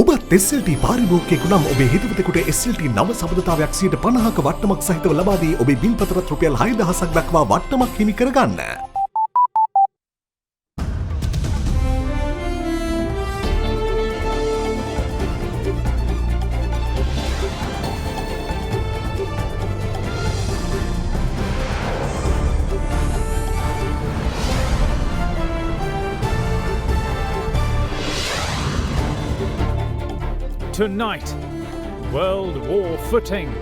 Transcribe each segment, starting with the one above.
ඔබත් SLT පාරිභෝගිකයෙකු නම් ඔබේ හිතවතෙකුට SLT නව සබඳතාවයක් 50%ක වටනමක් සහිතව ලබා දී ඔබේ බිල්පතට රුපියල් 6000ක් දක්වා වටනමක් හිමි කරගන්න. Tonight, World War footing.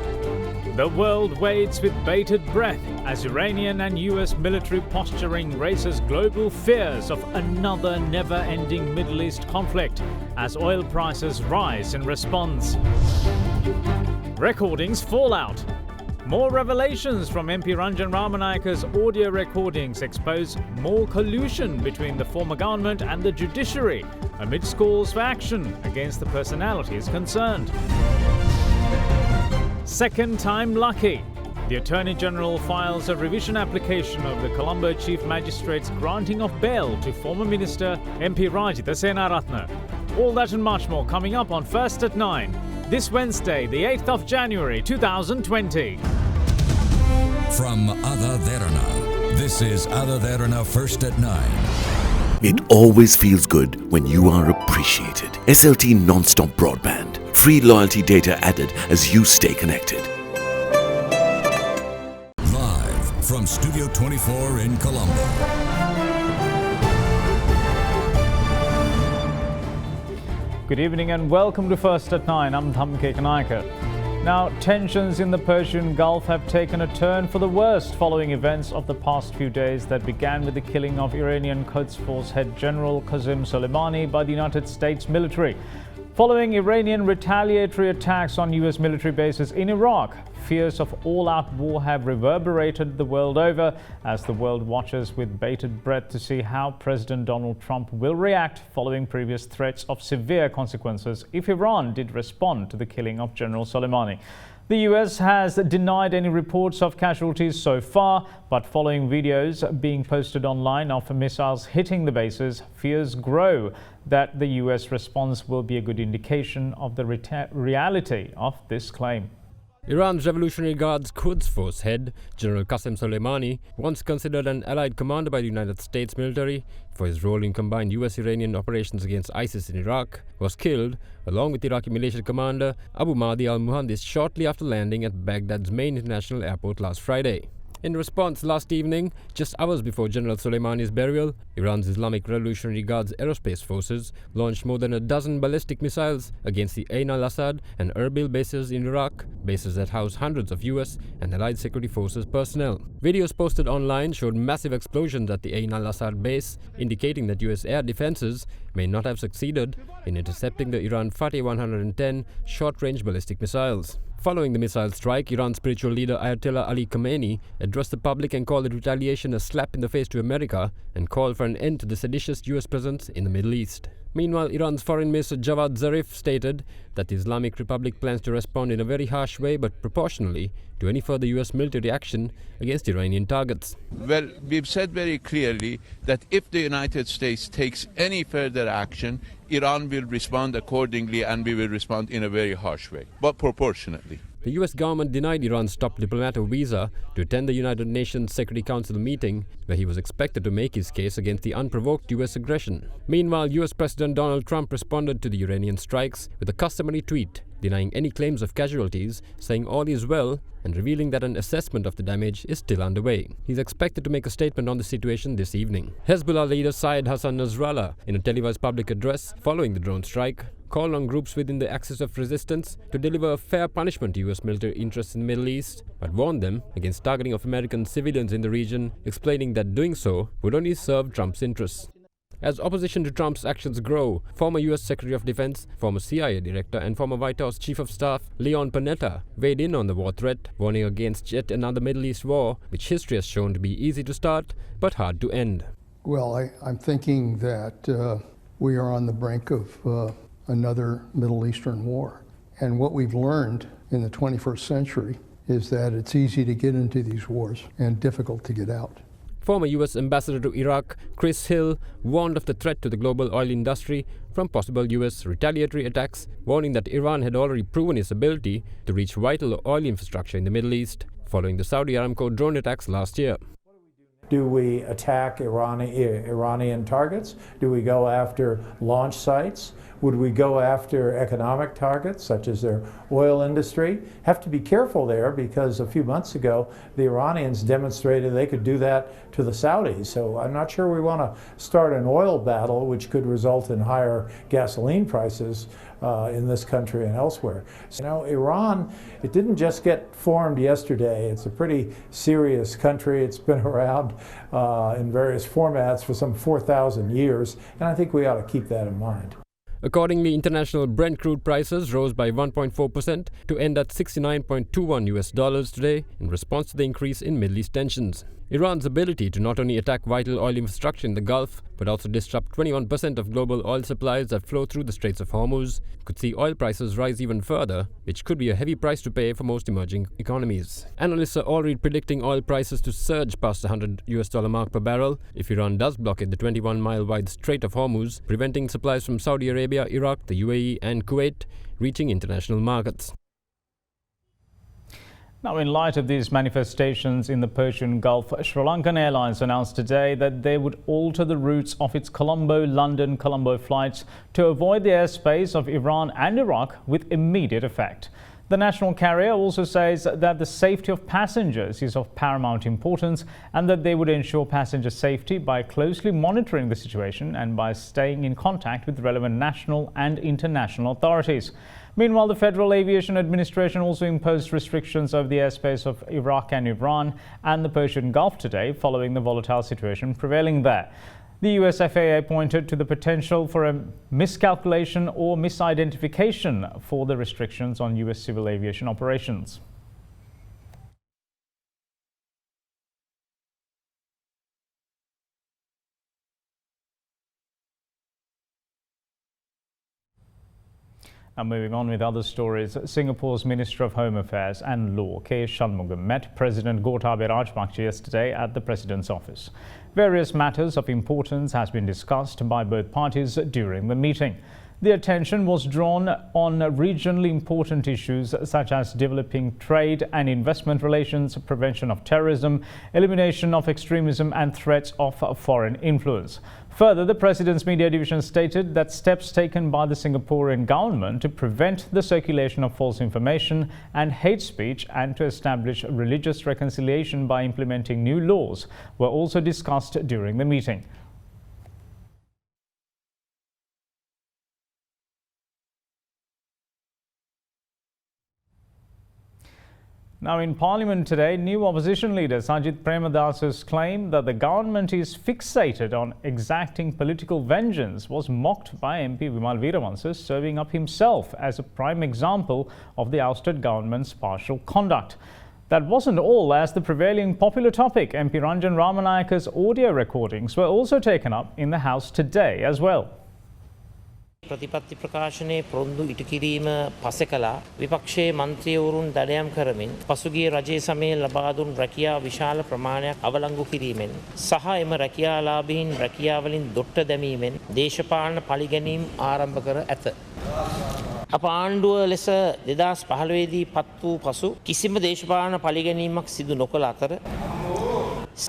The world waits with bated breath as Iranian and US military posturing raises global fears of another never-ending Middle East conflict as oil prices rise in response. Recordings fall out. More revelations from MP Ranjan Ramanayaka's audio recordings expose more collusion between the former government and the judiciary amidst calls for action against the personalities concerned. Second time lucky. The Attorney General files a revision application of the Colombo Chief Magistrate's granting of bail to former Minister MP Rajitha Senaratne. All that and much more coming up on First at 9. This Wednesday, the 8th of January 2020. From AdaDerana, this is AdaDerana First at 9. It always feels good when you are appreciated. SLT non-stop broadband. Free loyalty data added as you stay connected. Live from Studio 24 in Colombo. Good evening and welcome to First at 9. I'm Thamke Kanayaka. Now, tensions in the Persian Gulf have taken a turn for the worst following events of the past few days that began with the killing of Iranian Quds Force head General Qasem Soleimani by the United States military. Following Iranian retaliatory attacks on US military bases in Iraq, fears of all-out war have reverberated the world over as the world watches with bated breath to see how President Donald Trump will react following previous threats of severe consequences if Iran did respond to the killing of General Soleimani. The US has denied any reports of casualties so far, but following videos being posted online of missiles hitting the bases, fears grow that the US response will be a good indication of the reality of this claim. Iran's Revolutionary Guard's Quds Force head, General Qasem Soleimani, once considered an allied commander by the United States military for his role in combined US-Iranian operations against ISIS in Iraq, was killed, along with Iraqi militia commander Abu Mahdi al-Muhandis shortly after landing at Baghdad's main international airport last Friday. In response, last evening, just hours before General Soleimani's burial, Iran's Islamic Revolutionary Guard's aerospace forces launched more than a dozen ballistic missiles against the Ain al-Assad and Erbil bases in Iraq, bases that house hundreds of US and allied security forces personnel. Videos posted online showed massive explosions at the Ain al-Assad base, indicating that US air defenses may not have succeeded in intercepting the Iran Fateh 110 short-range ballistic missiles. Following the missile strike, Iran's spiritual leader Ayatollah Ali Khamenei addressed the public and called the retaliation a slap in the face to America and called for an end to the seditious US presence in the Middle East. Meanwhile, Iran's Foreign Minister Javad Zarif stated that the Islamic Republic plans to respond in a very harsh way but proportionally to any further US military action against Iranian targets. Well, we've said very clearly that if the United States takes any further action, Iran will respond accordingly and we will respond in a very harsh way, but proportionately. The US government denied Iran's top diplomat a visa to attend the United Nations Security Council meeting, where he was expected to make his case against the unprovoked US aggression. Meanwhile, US President Donald Trump responded to the Iranian strikes with a customary tweet, denying any claims of casualties, saying all is well, and revealing that an assessment of the damage is still underway. He's expected to make a statement on the situation this evening. Hezbollah leader Syed Hassan Nasrallah, in a televised public address following the drone strike, called on groups within the axis of resistance to deliver a fair punishment to US military interests in the Middle East, but warned them against targeting of American civilians in the region, explaining that doing so would only serve Trump's interests. As opposition to Trump's actions grow, former US Secretary of Defense, former CIA Director and former White House Chief of Staff Leon Panetta weighed in on the war threat, warning against yet another Middle East war, which history has shown to be easy to start but hard to end. Well, I'm thinking that we are on the brink of another Middle Eastern war. And what we've learned in the 21st century is that it's easy to get into these wars and difficult to get out. Former US Ambassador to Iraq, Chris Hill, warned of the threat to the global oil industry from possible US retaliatory attacks, warning that Iran had already proven its ability to reach vital oil infrastructure in the Middle East, following the Saudi Aramco drone attacks last year. Do we attack Iranian targets? Do we go after launch sites? Would we go after economic targets, such as their oil industry? Have to be careful there, because a few months ago, the Iranians demonstrated they could do that to the Saudis. So I'm not sure we want to start an oil battle, which could result in higher gasoline prices in this country and elsewhere. So, you know, Iran, it didn't just get formed yesterday. It's a pretty serious country. It's been around in various formats for some 4,000 years, and I think we ought to keep that in mind. Accordingly, international Brent crude prices rose by 1.4% to end at $69.21 today in response to the increase in Middle East tensions. Iran's ability to not only attack vital oil infrastructure in the Gulf, but also disrupt 21% of global oil supplies that flow through the Straits of Hormuz, could see oil prices rise even further, which could be a heavy price to pay for most emerging economies. Analysts are already predicting oil prices to surge past the $100 mark per barrel if Iran does blockade the 21-mile wide Strait of Hormuz, preventing supplies from Saudi Arabia, Iraq, the UAE and Kuwait reaching international markets. Now, in light of these manifestations in the Persian Gulf, Sri Lankan Airlines announced today that they would alter the routes of its Colombo-London-Colombo flights to avoid the airspace of Iran and Iraq with immediate effect. The national carrier also says that the safety of passengers is of paramount importance and that they would ensure passenger safety by closely monitoring the situation and by staying in contact with relevant national and international authorities. Meanwhile, the Federal Aviation Administration also imposed restrictions over the airspace of Iraq and Iran and the Persian Gulf today, following the volatile situation prevailing there. The US FAA pointed to the potential for a miscalculation or misidentification for the restrictions on US civil aviation operations. Now, moving on with other stories, Singapore's Minister of Home Affairs and Law, K. Shanmugam, met President Gotabaya Rajapaksa yesterday at the President's office. Various matters of importance has been discussed by both parties during the meeting. The attention was drawn on regionally important issues such as developing trade and investment relations, prevention of terrorism, elimination of extremism and threats of foreign influence. Further, the President's media division stated that steps taken by the Singaporean government to prevent the circulation of false information and hate speech and to establish religious reconciliation by implementing new laws were also discussed during the meeting. Now, in Parliament today, new opposition leader Sajith Premadas's claim that the government is fixated on exacting political vengeance was mocked by MP Vimal Weerawansa, serving up himself as a prime example of the ousted government's partial conduct. That wasn't all, as the prevailing popular topic, MP Ranjan Ramanayaka's audio recordings, were also taken up in the House today as well. ප්‍රතිපත්ති ප්‍රකාශනයේ පොරොන්දු ඉටු කිරීම පසෙ කළා විපක්ෂයේ මන්ත්‍රීවරුන් දඩයම් කරමින් පසුගිය රජයේ සමයේ ලබා දුන් රැකියා විශාල ප්‍රමාණයක් අවලංගු කිරීමෙන් සහ එම රැකියාලාභීන් රැකියාවලින් දොට්ට දැමීමෙන් දේශපාලන පරිගැනීම් ආරම්භ කර ඇත. අප ආණ්ඩුව ලෙස 2015 දී පත් වූ පසු කිසිම දේශපාලන පරිගැනීමක් සිදු නොකළ අතර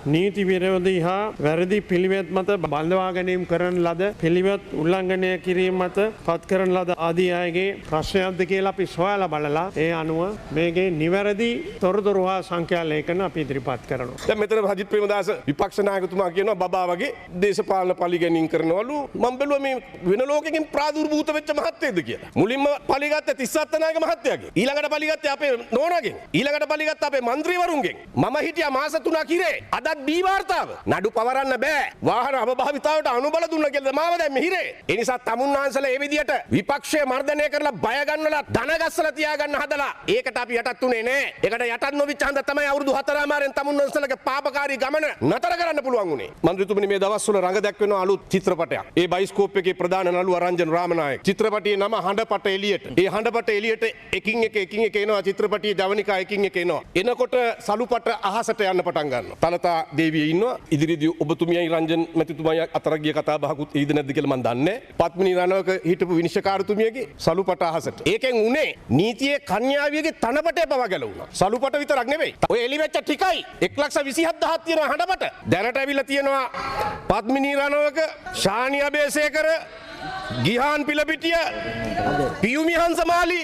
නීති විරෝධී හා වැරදි පිළිවෙත් මත බඳවා ගැනීම කරන ලද පිළිවෙත් උල්ලංඝනය කිරීම මත පත් කරන ලද ආදී අයගේ ප්‍රශ්නයක්ද කියලා අපි සොයලා බලලා ඒ අනුව මේකේ නිවැරදි තොරතුරු හා සංඛ්‍යා ලේඛන අපි ඉදිරිපත් කරනවා. දැන් මෙතන සජිත් ප්‍රේමදාස විපක්ෂ නායකතුමා කියනවා බබා වගේ දේශපාලන පරිගැනීම් කරනවලු මම බැලුවා මේ වෙන ලෝකෙකින් ප්‍රාදුර්භූත වෙච්ච මහත්තයෙක්ද කියලා. මුලින්ම පරිගත්තේ තිස්සත් නායක මහත්තයාගේ. ඊළඟට පරිගත්තේ අපේ නෝනාගෙන්. ඊළඟට පරිගත්ත අපේ മന്ത്രിවරුන්ගෙන්. මම හිටියා මාස 3ක් ඉරේ. අදත් බී වාර්තාව නඩු පවරන්න බෑ වාහන අපභාවිතාවට අනුබල දුන්න කියලා මාව දැන් මෙහිරේ ඒ නිසා තමුන්නාන්සලා ඒ විදියට විපක්ෂය මර්ධනය කරලා බය ගන්නලා ධන ගස්සලා තියා ගන්න හදලා ඒකට අපි යටත් උනේ නෑ ඒකට යටත් නොවිච්ච හන්ද තමයි අවුරුදු 4මාරෙන් තමුන්නාන්සලාගේ පාපකාරී ගමන නතර කරන්න පුළුවන් උනේ මන්ත්‍රීතුමනි මේ දවස්වල රඟ දැක්වෙන අලුත් චිත්‍රපටයක් ඒ බයිස්කෝප් එකේ ප්‍රධාන නළුවා රංජන් රාමනායක චිත්‍රපටයේ නම හඬපට එළියට ඒ හඬපට එළියට එකින් එක එනවා චිත්‍රපටයේ ජවනිකා එකින් එක එනවා එනකොට සලුපට අහසට යන්න පටන් ගන්නවා තලතා සුලතා දේවිය ඉන්නවා. ඉදිරියේදී ඔබතුමියයි රංජන් මැතිතුමයි අතර ගිය කතා බහකුත් ඊද නැද්ද කියලා මම දන්නේ. පත්මිනී රණවක හිටපු විනිශ්චයකාරතුමියගේ සලුපට අහසට. ඒකෙන් උනේ නීතියේ කන්‍යාවියගේ තනපටේ පව ගැලවුණා. සලුපට විතරක් නෙවෙයි. ඔය එලිවෙච්ච ටිකයි 1,27,000ක් තියෙනවා හඬපට. දැනට ඇවිල්ලා තියෙනවා පත්මිනී රණවක, ශානි අබේසේකර, ගිහාන් පිලපිටිය, පියුමි හංසමාලි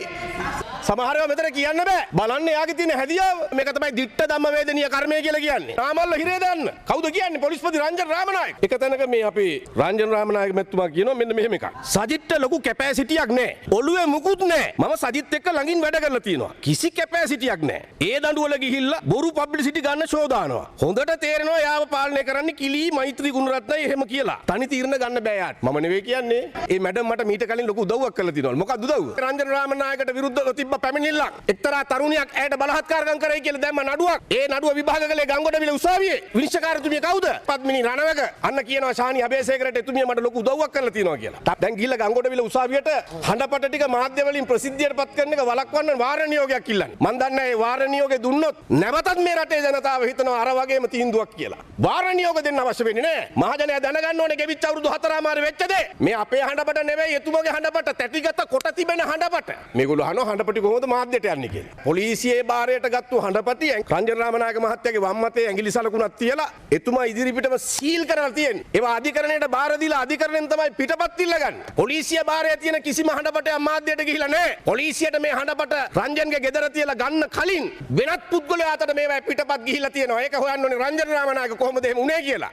සමහරව මෙතන කියන්න බෑ. බලන්න එයාගේ තියෙන හැදියාව. මේක තමයි දිට්ඨ ධම්ම වේදනීය කර්මය කියලා කියන්නේ. නාමල්ල හිරේ දාන්න. කවුද කියන්නේ? පොලිස්පති රංජන් රාමනායක. එක තැනක මේ අපේ රංජන් රාමනායක මැතිතුමා කියනවා මෙන්න මෙහෙම එකක්. සජිත්ට ලොකු කැපැසිටියක් නැහැ. ඔළුවේ මුකුත් නැහැ. මම සජිත් එක්ක ළඟින් වැඩ කරලා තියෙනවා. කිසි කැපැසිටියක් නැහැ. ඒ දඬුවල ගිහිල්ලා බොරු පබ්ලිසිටි ගන්න ෂෝ දානවා. හොඳට තේරෙනවා යාව පාලනය කරන්න කිලී මෛත්‍රී ගුණරත්නයි එහෙම කියලා. තනි තීරණ ගන්න බෑ යාට. මම නෙවෙයි කියන්නේ. ඒ මැඩම් මට මීට කලින් ලොකු උදව්වක් කරලා තියෙනවා. මොකක්ද උදව්ව? රංජන රාමනායකට විරුද්ධව තිබ්බ පැමිණිල්ලක්. එක්තරා තරුණියක් ඇයට බලහත්කාරකම් කරයි කියලා දැම්ම නඩුවක්. ඒ නඩුව විභාග කළේ ගංගොඩවිල උසාවියේ. විනිශ්චයකාරතුමිය කවුද? පත්මිනී රණවක. අන්න කියනවා ශානි අබේසේකරට එතුමිය මට ලොකු උදව්වක් කරලා තියෙනවා කියලා. දැන් ගිහිල්ලා ගංගොඩවිල උසාවියට හඬපට ටික මාධ්‍ය වලින් ප්‍රසිද්ධියට පත් කරන එක වළක්වන්න වාර නියෝගයක් ඉල්ලන්නේ. මම දන්නේ ඒ වාර නියෝගේ දුන්නොත් නැවතත් මේ රටේ ජනතාව හිතනවා අර වගේම තීන්දුවක් කියලා. වාර නියෝග දෙන්න අවශ්‍ය වෙන්නේ නැහැ. මහජනයා දැනගන්න ඕනේ ගෙවිච්ච අවුරුදු 4මාර වෙච්ච දේ. මේ අපේ හඬපට නෙවෙයි එතුමගේ හඬපට තැටිගත කොට තිබෙන හඬපට. මේගොල්ලෝ අහනවා හඬපටි කොහොමද මාධ්‍යට යන්නේ කියලා. පොලිසියේ බාරයට ගත්තු හඬපති රංජන රාමනායක මහත්තයාගේ වම් අතේ ඇඟිලි සලකුණක් තියලා එතුමා ඉදිරිපිටම සීල් කරලා තියෙන්නේ. ඒවා අධිකරණයට බාර දීලා අධිකරණයෙන් තමයි පිටපත් ඉල්ලගන්නේ. පොලිසිය බාරයේ තියෙන කිසිම හඬපටයක් මාධ්‍යයට ගිහිලා නැහැ. පොලිසියට මේ හඬපට රංජන්ගේ ගෙදර තියලා ගන්න කලින් වෙනත් පුද්ගලයා අතට මේවා පිටපත් ගිහිලා තියෙනවා. ඒක හොයන්න ඕනේ රංජන රාමනායක කොහොමද එහෙම උනේ කියලා.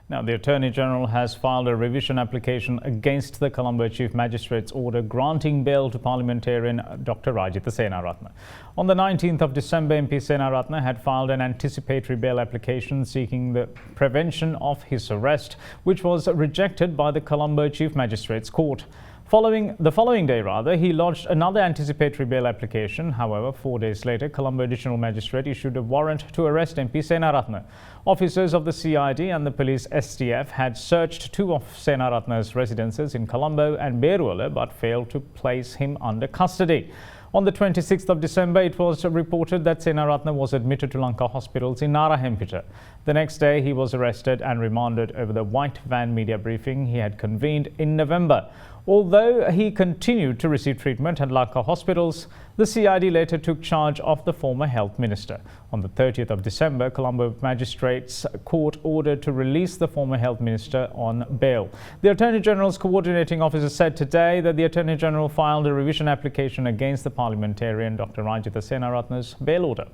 Now, the Attorney General has filed a revision application against the Colombo Chief Magistrate's order granting bail to parliamentarian Dr. Rajitha Senaratne. On the 19th of December, MP Senaratne had filed an anticipatory bail application seeking the prevention of his arrest, which was rejected by the Colombo Chief Magistrate's Court. The following day, he lodged another anticipatory bail application. However, 4 days later, Colombo Additional Magistrate issued a warrant to arrest MP Senaratne. Officers of the CID and the police STF had searched two of Senaratne's residences in Colombo and Beruala but failed to place him under custody. On the 26th of December, it was reported that Senaratne was admitted to Lanka hospitals in Narahempita. The next day, he was arrested and remanded over the white van media briefing he had convened in November. Although he continued to receive treatment at Lanka hospitals, the CID later took charge of the former health minister. On the 30th of December, Colombo Magistrates Court ordered to release the former health minister on bail. The Attorney General's coordinating officer said today that the Attorney General filed a revision application against the parliamentarian Dr. Rajitha Senaratne's bail order.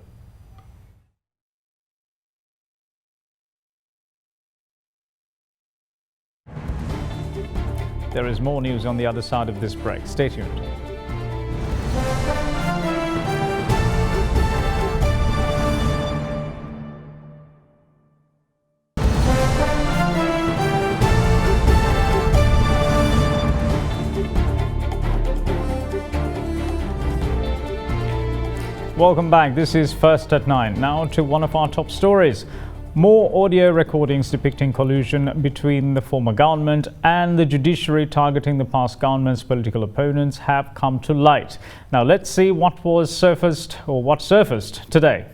There is more news on the other side of this break. Stay tuned. Welcome back. This is First at 9. Now to one of our top stories. More audio recordings depicting collusion between the former government and the judiciary targeting the past government's political opponents have come to light. Now let's see what surfaced today.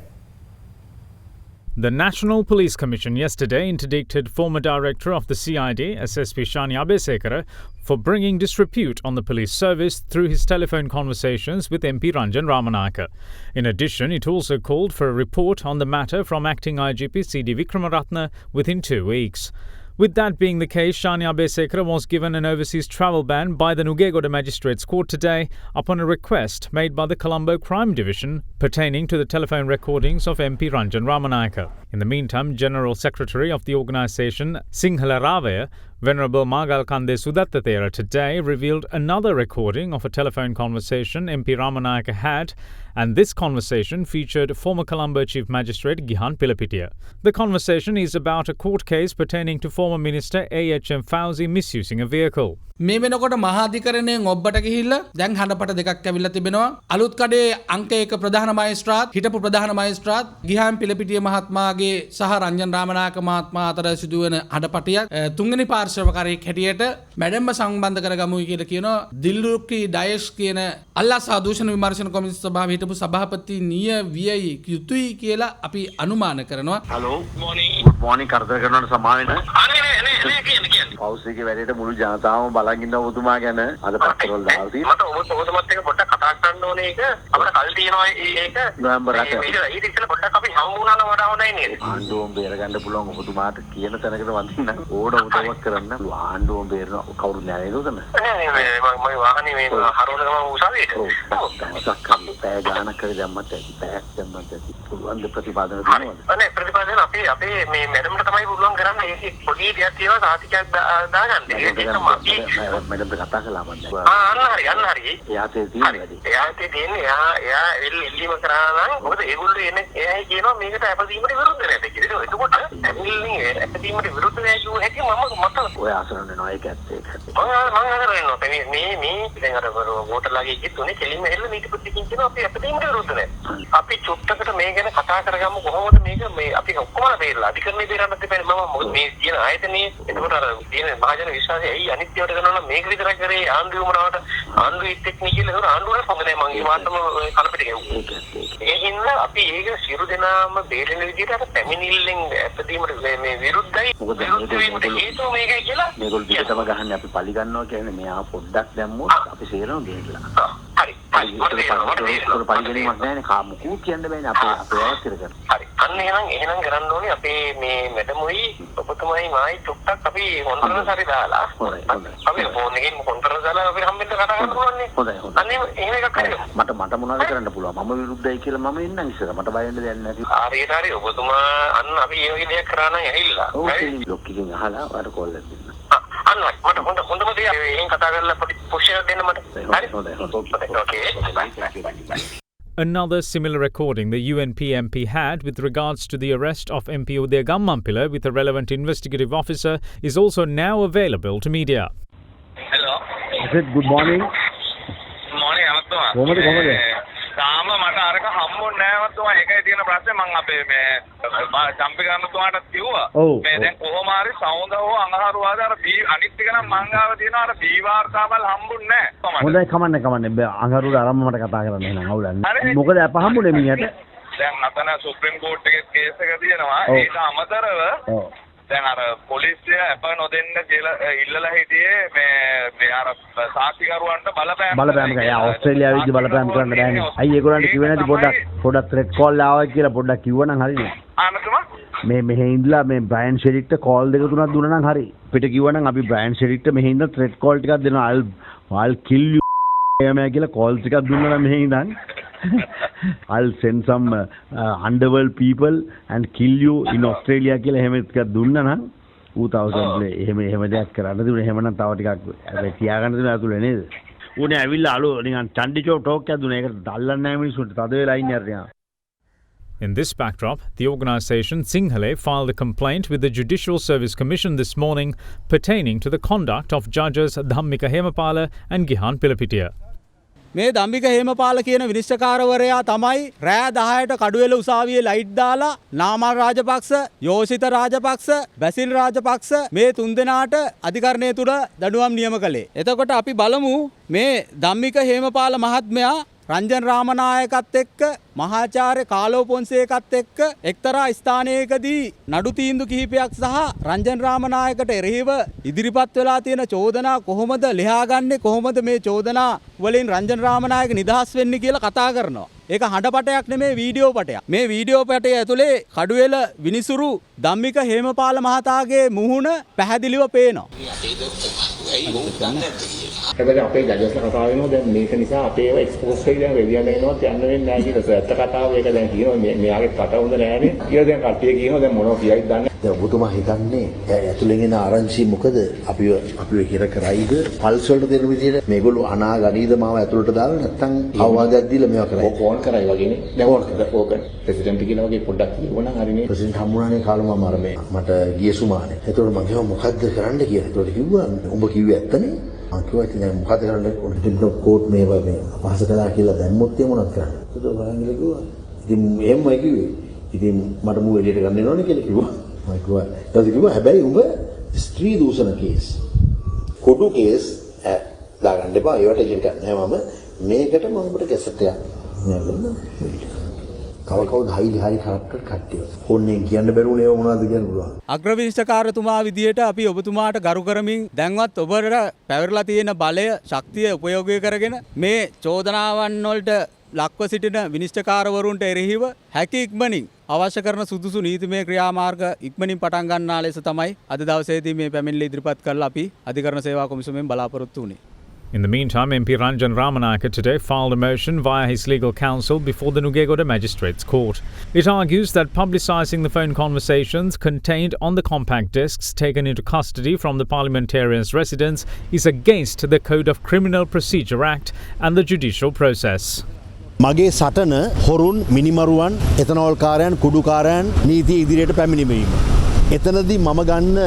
The National Police Commission yesterday interdicted former director of the CID, SSP Shani Abesekara, for bringing disrepute on the police service through his telephone conversations with MP Ranjan Ramanayaka. In addition, it also called for a report on the matter from acting IGP CD Vikramaratne within 2 weeks. With that being the case, Shani Abesekara was given an overseas travel ban by the Nugegoda Magistrates Court today upon a request made by the Colombo Crime Division pertaining to the telephone recordings of MP Ranjan Ramanayaka. In the meantime, General Secretary of the organisation, Sinhala Ravaya, Venerable Magal Kande Sudattathera today revealed another recording of a telephone conversation MP Ramanayaka had, and this conversation featured former Colombo Chief Magistrate Gihan Pilapitiya. The conversation is about a court case pertaining to former Minister A.H.M. Fauzi misusing a vehicle. මේ වෙනකොට මහාධිකරණයෙන් ඔබට ගිහිල්ලා දැන් හඬපට දෙකක් ඇවිල්ලා තිබෙනවා. අලුත් කඩේ අංක 1 ප්‍රධාන මහේස්ත්‍රාත් හිටපු ප්‍රධාන මහේස්ත්‍රාත් ගිහාන් පිලපිටිය මහත්මයාගේ මහතාගේ සහ රංජන් රාමනායක මහත්මයා අතර සිදුවන හඩපටියක් තුන්වෙනි පාර්ශවකාරයෙක් හැටියට මැඩම්ව සම්බන්ධ කරගමුයි කියලා කියනවා. දිල්රුක්කි ඩයස් කියන අල්ලාහ් සහ දූෂණ විමර්ශන කොමිසම සභාවේ හිටපු සභාපති නිය වියයි යුතුයි කියලා අපි අනුමාන කරනවා. හලෝ මොර්නිං කරදර කරනවට සමා වෙන පෞසිකේ වැඩේට මුළු ජනතාවම බලන් ඉන්න ඔබතුමා ගැන අද පත්තරවල දාලා තියෙනවා. මට ඔබතුමාත් එක්ක පොඩ්ඩක් කතා කරන්න ඕනේ. ඒක අපිට කල් තියෙනවා ඒක නොවැම්බර් 8 ඊට ඉස්සෙල්ලා පොඩ්ඩක් අපි හමු වුණා නම් වඩා හොඳයි නේද? ආණ්ඩුවම බේරගන්න පුළුවන් ඔබතුමාට කියන තැනකට වඳින්න ඕන උදව්වක් කරන්න. ආණ්ඩුවම බේරන කවුරු නෑ නේද උතන? නෑ මම වාහනේ මේ හරවන ගමන් උසාවියට. ඔව් පැය ගානක් කරේ දැම්මත් ඇති. පැයක් දැම්මත් ඇති. පුළුවන් ද ප්‍රතිපාදන දෙනවද? අනේ ප්‍රතිපාදන අපි මේ මැඩම්ට තමයි පුළුවන් කරන්නේ. ඒක පොඩි දෙයක් තියෙනවා සාතිකයක් දාගන්න. ඒක තමයි මැඩම්ට කතා කළා මම. අන්න හරි. එයාට තියෙන්නේ එයා එල්ලීම කරා නම් මොකද ඒගොල්ලෝ එන්නේ එයායි කියනවා මේකට අපදීමට විරුද්ධ නැහැ කියලා. එතකොට ඇවිල්ලින් අපදීමට විරුද්ධ නැහැ කියුව හැටි මට ඔය අසරණ වෙනවා ඒක ඇත්තේ. මම අසරණ වෙනවා. මේ දැන් අර වෝටර්ලාගේ කිතුනේ කෙලින්ම හෙල්ල නීති ප්‍රතිකින් කියනවා අපි අපදීමට විරුද්ධ නැහැ. අපි චුට්ටකට මේ ගැන කතා කරගමු කොහොමද මේක මේ අපි ඔක්කොම බේරලා අධිකරණේ බේරන්නත් දෙපැයි මම මේ කියන ආයතනයේ එතකොට අර තියෙන මහජන විශ්වාසය ඇයි අනිත්‍යවට කරනවා නම් මේක විතරක් කරේ ආණ්ඩුව මොනවට ආණ්ඩුවේ ටෙක්නික් කියලා ඒක ආණ්ඩුවට හොඳ නැහැ මම ඒ වාර්තම කලපිට ගෙවුවා. ඒ හින්දා අපි ඒක සියලු දෙනාම බේරෙන විදිහට අර පැමිණිල්ලෙන් ඇපදීමට මේ විරුද්ධයි විරුද්ධ වීමට හේතුව මේකයි කියලා මේගොල්ලෝ පිටතම ගහන්නේ අපි පලි ගන්නවා කියන්නේ මෙයා පොඩ්ඩක් දැම්මොත් අපි සේරම ගේනවා. හරි. මට පරිගණීමක් නැහැ නේ කාමුකු කියන්න බෑනේ අපේ අවශ්‍ය කරන. හරි. අන්න එහෙනම් කරන්න ඕනේ අපේ මේ මැඩමුයි ඔබතුමයි මායි චුට්ටක් අපි කොන්ෆරන්ස් හරි දාලා. අපි ෆෝන් එකෙන් කොන්ෆරන්ස් දාලා අපි හැමෙන්න කතා කරන්න පුළුවන් නේ. හොඳයි. අන්න එහෙම එකක් කරමු. මට මොනවද කරන්න පුළුවන්? මම විරුද්ධයි කියලා මම එන්නම් ඉස්සර. මට බය වෙන්න දෙයක් නැහැ. හරි ඔබතුමා අන්න අපි මේ වගේ දෙයක් කරා නම් ඇහිල්ලා. හරි. ලොක්කිගෙන් අහලා වට කෝල් එකක් දෙන්න. මට හොඳම දේ එහෙන් කතා කරලා පොඩි පුෂ් එකක් දෙන්න මට. හරි. Okay. Another similar recording the UNP MP had with regards to the arrest of MP Udaya Gammanpila with a relevant investigative officer is also now available to media. Hello. Good morning. Good morning, Amatuma. කොහමද? තාම මට අරක හම්බුන්නේ නැහැ මතුමා. ඒකයි තියෙන ප්‍රශ්නේ. මම අපේ මේ චම්පිකන්නතුමාට කිව්වා. මේ දැන් කොහොම හරි සෞන්ද හෝ අඟහරු වාද අර අනිත් එක නම් මං ගාව තියෙනවා අර බී වාර්තාවල් හම්බුන්නේ නැහැ. හොඳයි කමන්නේ. අඟහරුට ආරම්භ මට කතා කරන්න එහෙනම් අවුලන්නේ. මොකද අප හම්බුනේ මිනිහට. දැන් අතන සුප්‍රීම කෝට් එකේ කේස් එක තියෙනවා. ඒක අමතරව දැන් අර පොලිසිය අප නොදෙන්න කියලා ඉල්ලලා හිටියේ මේ අර සාක්ෂිකරුවන්ට බලපෑම් කරා. ඕස්ට්‍රේලියාවේදී බලපෑම් කරන්න බෑනේ. අයි ඒගොල්ලන්ට කිව්වේ නැති පොඩ්ඩක් ත්‍රෙට් කෝල් ආවා කියලා පොඩ්ඩක් කිව්වනම් හරිනේ. ආනතුමා මෙහෙ ඉඳලා මේ බ්‍රයන් ෂෙරික්ට කෝල් දෙක තුනක් දුන්නා නම් හරි. පිට කිව්වනම් අපි බ්‍රයන් ෂෙරික්ට මෙහෙ ඉඳලා ත්‍රෙට් කෝල් ටිකක් දෙනවා. I'll kill you කියලා කෝල් ටිකක් දුන්නා නම් මෙහෙ ඉඳන් I'll send some underworld people and kill you in Australia කියලා එහෙම ටිකක් දුන්නා නම් ඌ තව එහෙම දෙයක් කරන්න දුන්නේ. එහෙමනම් තව ටිකක් තියාගන්න දුන්නා ඇතුලේ නේද? ඌනේ ඇවිල්ලා අලු නිකන් චන්ඩිචෝ ටෝක් එකක් දුන්නා. ඒකට දල්ලන්නේ නැහැ මිනිස්සුන්ට. තද වෙලා ඉන්නේ අර. In this backdrop, the organisation Singhale filed a complaint with the Judicial Service Commission this morning pertaining to the conduct of judges Dhammika Hemapala and Gihan Pilapitiya. මේ ධම්මික හේමපාල කියන විනිශ්චයකාරවරයා තමයි රෑ 10ට කඩුවෙල උසාවියේ ලයිට් දාලා නාමල් රාජපක්ෂ, යෝසිත රාජපක්ෂ, බැසිල් රාජපක්ෂ මේ තුන්දෙනාට අධිකරණය තුල දඬුවම් නියම කළේ. එතකොට අපි බලමු මේ ධම්මික හේමපාල මහත්මයා රංජන් රාමනායකත් එක්ක මහාචාර්ය කාලෝ පොන්සේකත් එක්ක එක්තරා ස්ථානයකදී නඩු තීන්දුව කිහිපයක් සහ රංජන් රාමනායකට එරෙහිව ඉදිරිපත් වෙලා තියෙන චෝදනා කොහොමද ලියාගන්නේ, කොහොමද මේ චෝදනා වලින් රංජන් රාමනායක නිදහස් වෙන්නේ කියලා කතා කරනවා. ඒක හඬපටයක් නෙමේ වීඩියෝ පටයක්. මේ වීඩියෝ පටය ඇතුලේ කඩුවෙල විනිසුරු ධම්මික හේමපාල මහතාගේ මුහුණ පැහැදිලිව පේනවා. හැබැයි අපේ ජජස්ලා කතා වෙනවා දැන් මේක නිසා අපේ ඒවා එක්ස්පෝස් වෙලා රෙවියන් එනවත් යන්න වෙන්නේ නැහැ කියලා. ඇත්ත කතාව ඒක දැන් කියනවා මෙයාගේ කට හොඳ නැහැනේ කියලා දැන් කට්ටිය කියනවා දැන් මොනවද කියයිද දන්නේ. දැන් ඔබතුමා හිතන්නේ ඇතුලෙන් එන ආරංචි මොකද අපිව කියලා කරයිද පල්ස් වලට දෙන විදිහට මේගොල්ලෝ අනාගනීද මාව ඇතුලට දාලා නැත්තම් අවවාදයක් දීලා මේවා කරයි. ෆෝන් කරයි වගේනේ. දැන් ඕක ප්‍රෙසිඩන්ට් කියලා වගේ පොඩ්ඩක් කියවනම් හරිනේ. ප්‍රෙසිඩන්ට් හම්බුණානේ කාලම මරමේ මට ගිය සුමානේ. ඒතකොට මම කිව්වා මොකද්ද කරන්න කියලා. ඒතකොට කිව්වා උඹ කිව්වේ ඇත්තනේ. කිව්වා ඉතින් දැන් මොකද කරන්නේ ඩිප්ලොමා කෝට් මේවා මේ අපහාස කළා කියලා දැම්මොත් ඒ මොනවද කරන්නේ? ඒක බලන්න කිව්වා. ඉතින් එහෙමයි කිව්වේ. ඉතින් මට මූ එළියට ගන්න එනවනේ කියලා කිව්වා. මම කිව්වා ඊට කිව්වා හැබැයි උඹ ස්ත්‍රී දූෂණ කේස් කොටු කේස් දාගන්න එපා ඒවට එළියට ගන්න නැහැ මම මේකට මම ඔබට කැසට් එකක් නෑලුණා. කවකවද හරි කට්ටිය. ඕන්නේ කියන්න බැරුණේ මොනවද කියන්න පුළුවන්. අග්‍රවිනිශ්චකාරතුමා විදියට අපි ඔබතුමාට ගරු කරමින් දැන්වත් ඔබට පැවරලා තියෙන බලය ශක්තිය උපයෝගී කරගෙන මේ චෝදනාවන් වලට ලක්ව සිටින විනිශ්චකාරවරුන්ට එරෙහිව හැකි ඉක්මනින් අවශ්‍ය කරන සුදුසු නීතිමය ක්‍රියාමාර්ග ඉක්මනින් පටන් ගන්නා ලෙස තමයි අද දවසේදී මේ පැමිණිලි ඉදිරිපත් කරලා අපි අධිකරණ සේවා කොමිසමෙන් බලාපොරොත්තු වුණේ. In the meantime, MP Ranjan Ramanayake today filed a motion via his legal counsel before the Nugegoda Magistrates Court. It argues that publicising the phone conversations contained on the compact discs taken into custody from the parliamentarian's residence is against the Code of Criminal Procedure Act and the judicial process. මගේ සටන හොරුන් මිනිමරුවන් එතනෝල්කාරයන් කුඩුකාරයන් නීතිය ඉදිරියට පැමිණීම. එතනදී මම ගන්න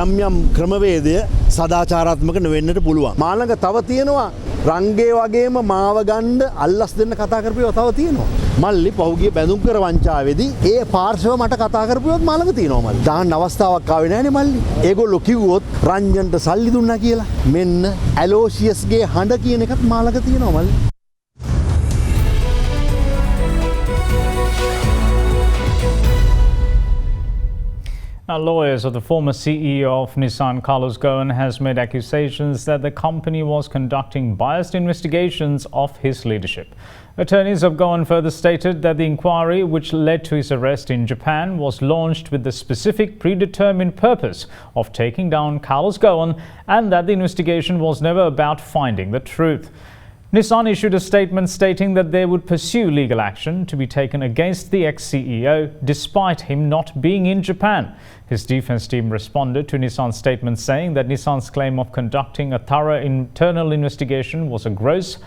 යම් ක්‍රමවේදය සදාචාරාත්මක නොවෙන්නට පුළුවන්. මාළඟ තව තියෙනවා රංගේ වගේම මාව ගන්න අල්ලස් දෙන්න කතා කරපුවා තව තියෙනවා. මල්ලි පහුගිය බැඳුම් කර වංචාවේදී ඒ පාර්ශව මට කතා කරපුවත් මාළඟ තියෙනවා මල්ලි. දාන්න අවස්ථාවක් ආවේ නැහැනේ මල්ලි. ඒගොල්ලෝ කිව්වොත් රංජන්ට සල්ලි දුන්නා කියලා. මෙන්න ඇලෝසියස්ගේ හඬ කියන එකත් මාළඟ තියෙනවා මල්ලි. Now, lawyers of the former CEO of Nissan, Carlos Ghosn, has made accusations that the company was conducting biased investigations of his leadership. Attorneys of Ghosn further stated that the inquiry, which led to his arrest in Japan, was launched with the specific predetermined purpose of taking down Carlos Ghosn and that the investigation was never about finding the truth. Nissan issued a statement stating that they would pursue legal action to be taken against the ex-CEO despite him not being in Japan. His defense team responded to Nissan's statement saying that Nissan's claim of conducting a thorough internal investigation was a gross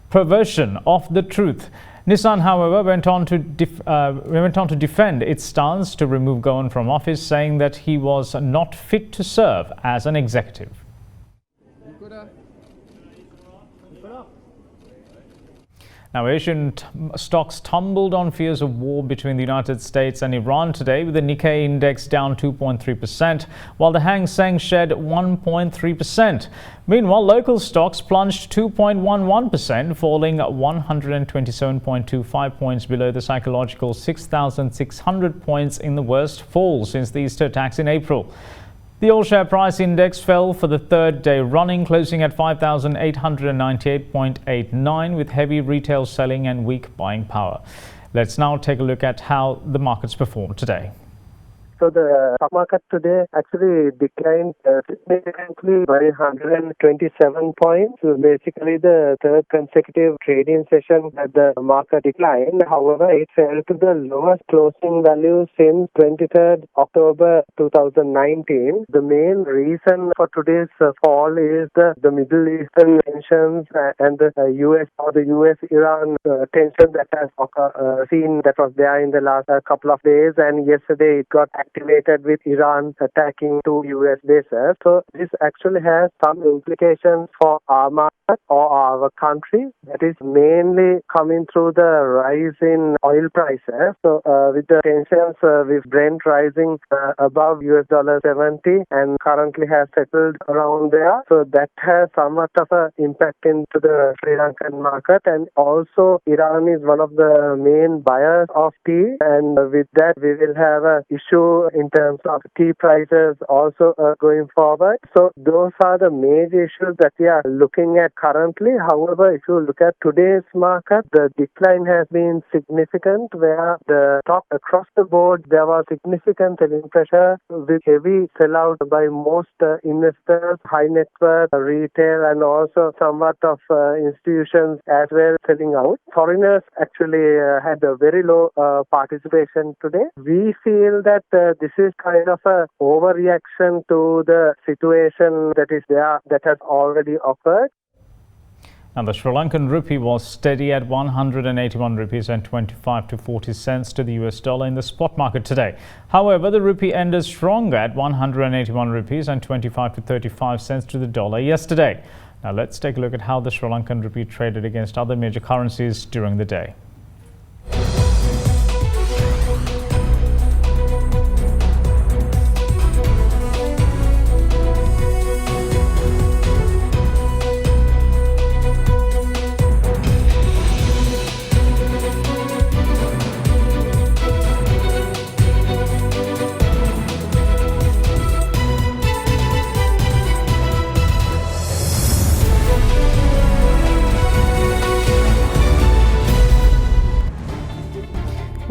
perversion of the truth. Nissan, however, went on to defend its stance to remove Ghosn from office, saying that he was not fit to serve as an executive. Now, Asian stocks tumbled on fears of war between the United States and Iran today, with the Nikkei index down 2.3%, while the Hang Seng shed 1.3%. Meanwhile, local stocks plunged 2.11%, falling 127.25 points below the psychological 6,600 points in the worst fall since the Easter attacks in April. The all-share price index fell for the third day running, closing at 5,898.89 with heavy retail selling and weak buying power. Let's now take a look at how the markets performed today. So the stock market today actually declined significantly by 127 points. So basically the third consecutive trading session that the market declined. However, it fell to the lowest closing value since 23rd October 2019. The main reason for today's fall is the Middle Eastern tensions and the US-Iran tension that has seen that was there in the last couple of days, and yesterday it got activated with Iran attacking 2 US bases. So this actually has some implications for our market or our country. That is mainly coming through the rise in oil prices. So with the tensions with Brent rising above $70 and currently has settled around there. So that has somewhat of an impact into the Sri Lankan market, and also Iran is one of the main buyers of tea, and with that we will have an issue in terms of tea prices also going forward. So those are the major issues that we are looking at currently. However, if you look at today's market, the decline has been significant, where the stock across the board there was significant selling pressure with heavy sellout by most investors, high net worth, retail, and also somewhat of institutions as well selling out. Foreigners actually had a very low participation today. We feel that this is kind of a overreaction to the situation that is there, that has already occurred. And the Sri Lankan rupee was steady at 181 rupees and 25 to 40 cents to the US dollar in the spot market today. However, the rupee ended stronger at 181 rupees and 25 to 35 cents to the dollar yesterday. Now let's take a look at how the Sri Lankan rupee traded against other major currencies during the day.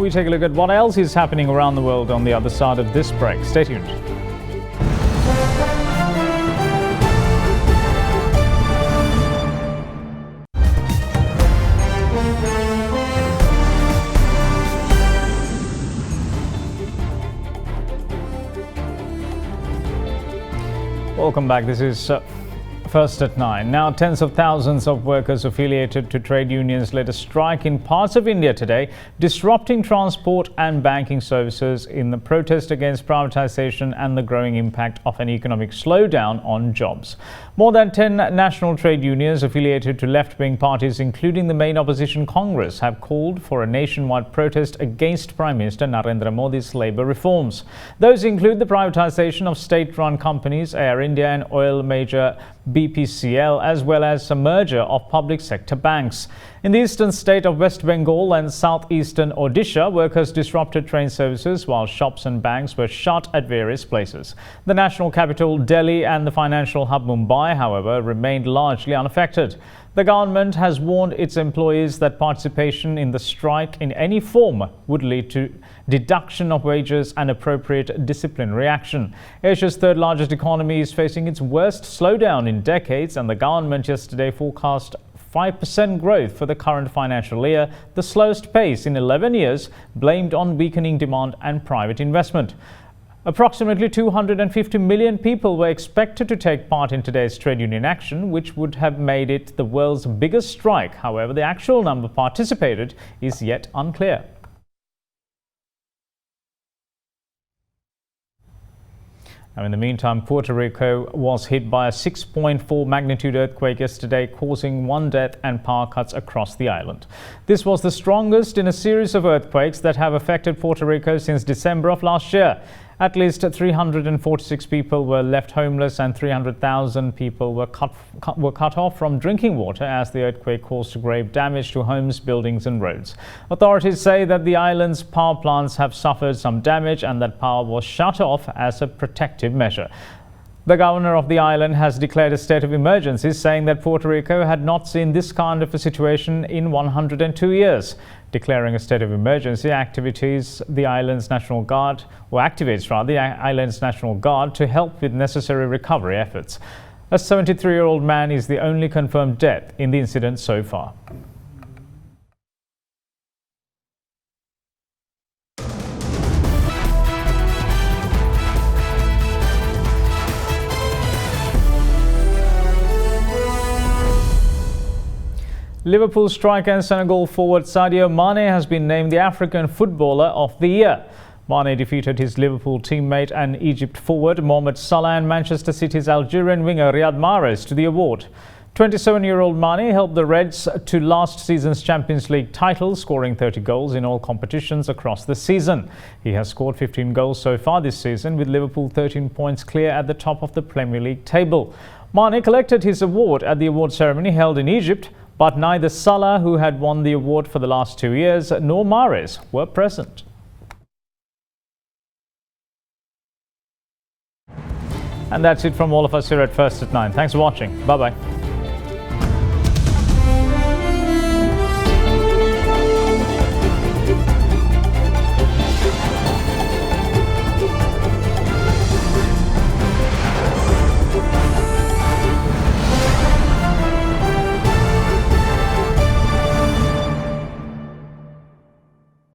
we take a look at what else is happening around the world on the other side of this break. Stay tuned. Welcome back. This is First at 9. Now, tens of thousands of workers affiliated to trade unions led a strike in parts of India today, disrupting transport and banking services in the protest against privatization and the growing impact of an economic slowdown on jobs. More than 10 national trade unions affiliated to left-wing parties, including the main opposition Congress, have called for a nationwide protest against Prime Minister Narendra Modi's labour reforms. Those include the privatization of state-run companies, Air India and oil major BPCL, as well as a merger of public sector banks. In the eastern state of West Bengal and southeastern Odisha, workers disrupted train services while shops and banks were shut at various places. The national capital, Delhi, and the financial hub, Mumbai, however, remained largely unaffected. The government has warned its employees that participation in the strike in any form would lead to deduction of wages and appropriate disciplinary action. Asia's third largest economy is facing its worst slowdown in decades, and the government yesterday forecast 5% growth for the current financial year, the slowest pace in 11 years, blamed on weakening demand and private investment. Approximately 250 million people were expected to take part in today's trade union action, which would have made it the world's biggest strike. However, the actual number participated is yet unclear. Now, in the meantime, Puerto Rico was hit by a 6.4 magnitude earthquake yesterday, causing one death and power cuts across the island. This was the strongest in a series of earthquakes that have affected Puerto Rico since December of last year. At least 346 people were left homeless and 300,000 people were cut off from drinking water as the earthquake caused grave damage to homes, buildings and roads. Authorities say that the island's power plants have suffered some damage and that power was shut off as a protective measure. The governor of the island has declared a state of emergency, saying that Puerto Rico had not seen this kind of a situation in 102 years. Declaring a state of emergency activates the island's National Guard to help with necessary recovery efforts. A 73-year-old man is the only confirmed death in the incident so far. Liverpool striker and Senegal forward Sadio Mane has been named the African Footballer of the Year. Mane defeated his Liverpool teammate and Egypt forward Mohamed Salah and Manchester City's Algerian winger Riyad Mahrez to the award. 27-year-old Mane helped the Reds to last season's Champions League title, scoring 30 goals in all competitions across the season. He has scored 15 goals so far this season, with Liverpool 13 points clear at the top of the Premier League table. Mane collected his award at the award ceremony held in Egypt, but neither Salah, who had won the award for the last 2 years, nor Mahrez were present. And that's it from all of us here at First at 9. Thanks for watching. Bye-bye.